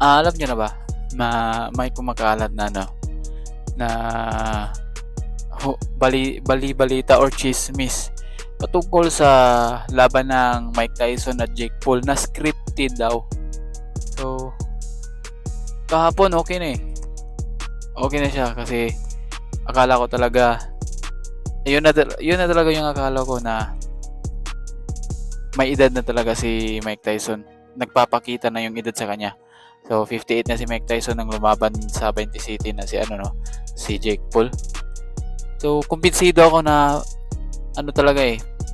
Alam niyo na ba na may kumakalat na na bali-balita or chismis patungkol sa laban ng Mike Tyson at Jake Paul na scripted daw. So, kahapon okay na eh. Okay na siya kasi akala ko talaga yun na talaga yung akala ko na may edad na talaga si Mike Tyson. Nagpapakita na yung edad sa kanya. So 58 na si Mike Tyson nang lumaban sa 20 City na si Jake Paul. So kumbinsido ako na talaga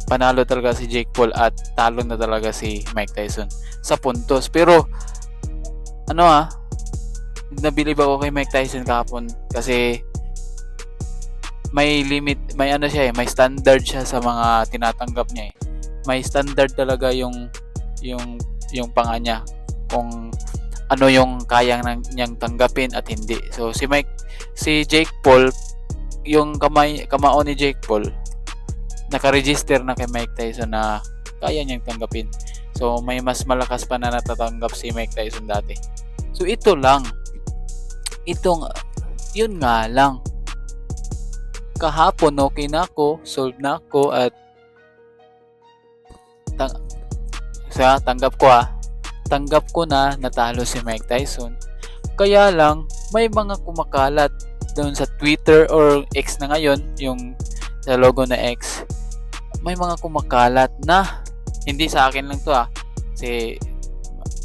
panalo talaga si Jake Paul at talo na talaga si Mike Tyson sa puntos. Pero nabilib ako kay Mike Tyson kahapon kasi may limit, may may standard siya sa mga tinatanggap niya. May standard talaga yung panga niya kung ano yung kayang niyang tanggapin at hindi. So si Jake Paul, yung kamao ni Jake Paul naka-register na kay Mike Tyson na kaya niyang tanggapin. So may mas malakas pa na natatanggap si Mike Tyson dati. So yun nga lang. Kahapon okay na ako, solve na ako at tanggap ko na natalo si Mike Tyson. Kaya lang may mga kumakalat doon sa Twitter or X na ngayon, yung sa logo na X. May mga kumakalat na hindi sa akin lang to kasi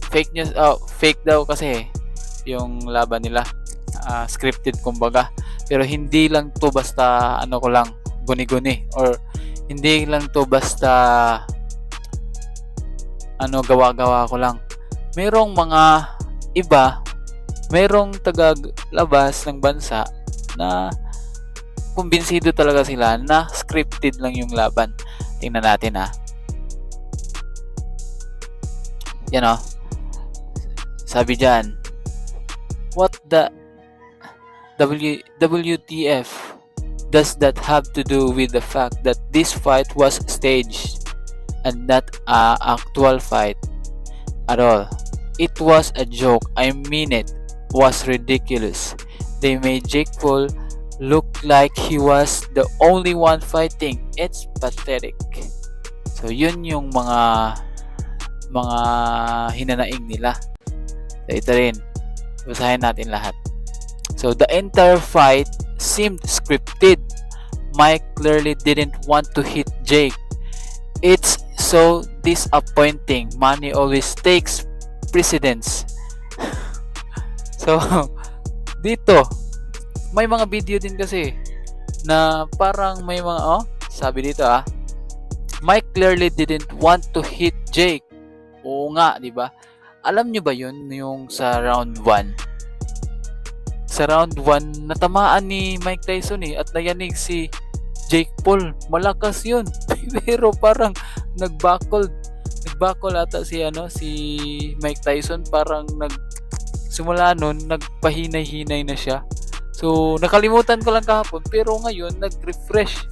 fake news, fake daw kasi yung laban nila, scripted kumbaga. Pero hindi lang to basta guni-guni or hindi lang to basta gawa-gawa ko lang. Merong mga iba, merong taga-labas ng bansa na kumbinsido talaga sila na scripted lang yung laban. Tingnan natin Yan sabi dyan, what the WTF does that have to do with the fact that this fight was staged and not an actual fight at all? It was a joke. I mean it was ridiculous. They made Jake Paul look like he was the only one fighting. It's pathetic. So yun yung mga hinanaing nila. So ito rin, basahin natin lahat. So the entire fight seemed scripted. Mike clearly didn't want to hit Jake. It's so disappointing. Money always takes precedence. So dito may mga video din kasi na parang may mga sabi dito Mike clearly didn't want to hit Jake. Oo nga, di ba? Alam nyo ba yun yung sa round 1? Sa round 1, natamaan ni Mike Tyson at nayanig si Jake Paul. Malakas yun. Pero parang nagbakol ata si Mike Tyson. Parang simula nun, nagpahinay-hinay na siya. So, nakalimutan ko lang kahapon. Pero ngayon, nag-refresh.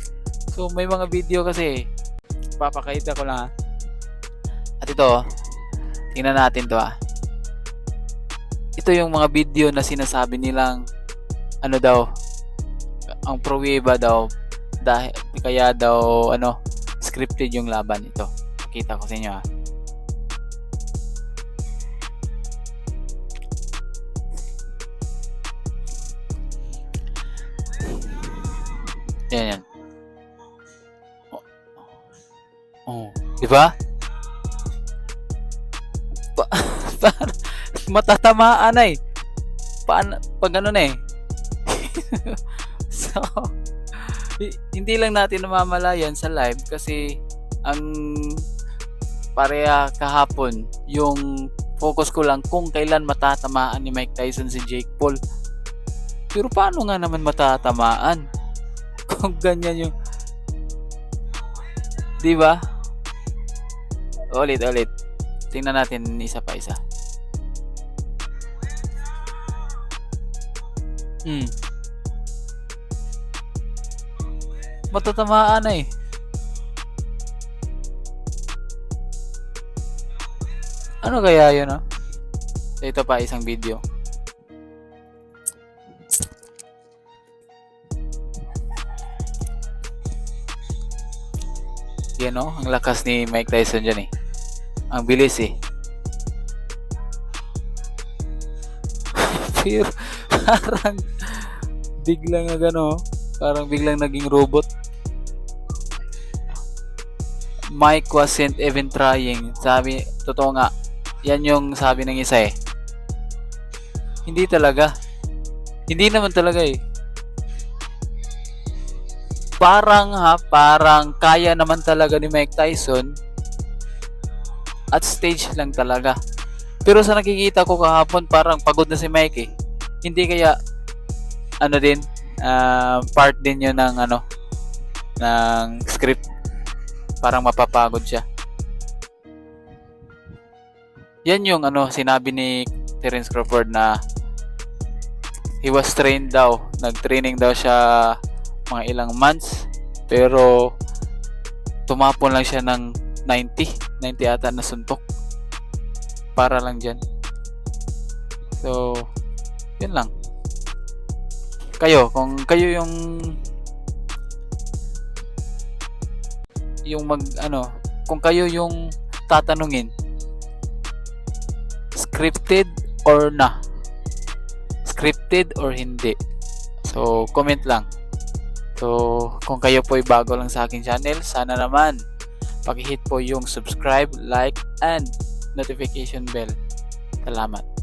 So, may mga video kasi. Papakita ko lang At ito, tingnan natin to Ito yung mga video na sinasabi nilang ang pruweba daw dahil kaya daw scripted yung laban ito. Pakita ko sa inyo Yan. Di ba? Matatamaan pag So hindi lang natin namamalayan sa live kasi ang pareha kahapon yung focus ko lang kung kailan matatamaan ni Mike Tyson si Jake Paul. Pero paano nga naman matatamaan kung ganyan yung, di ba? Ulit tingnan natin isa pa isa. Matatamaan Ano kaya yun So ito pa isang video. Yan o, ang lakas ni Mike Tyson dyan eh. Ang bilis eh. Pero parang biglang parang biglang naging robot. Mike wasn't even trying. Sabi, totoo nga. Yan yung sabi ng isa eh. Hindi talaga. Hindi naman talaga eh. Parang kaya naman talaga ni Mike Tyson. At stage lang talaga. Pero sa nakikita ko kahapon, parang pagod na si Mike eh. Hindi kaya, part din yun ng ng script. Parang mapapagod siya. Yan yung sinabi ni Terence Crawford na he was trained daw. Nag-training daw siya mga ilang months. Pero tumapon lang siya ng 90 ata na suntok. Para lang dyan. So, yun lang. Kayo, kung kayo kung kayo yung tatanungin, scripted or na? Scripted or hindi? So, comment lang. So, kung kayo po ay bago lang sa aking channel, sana naman paki-hit po yung subscribe, like, and notification bell. Salamat.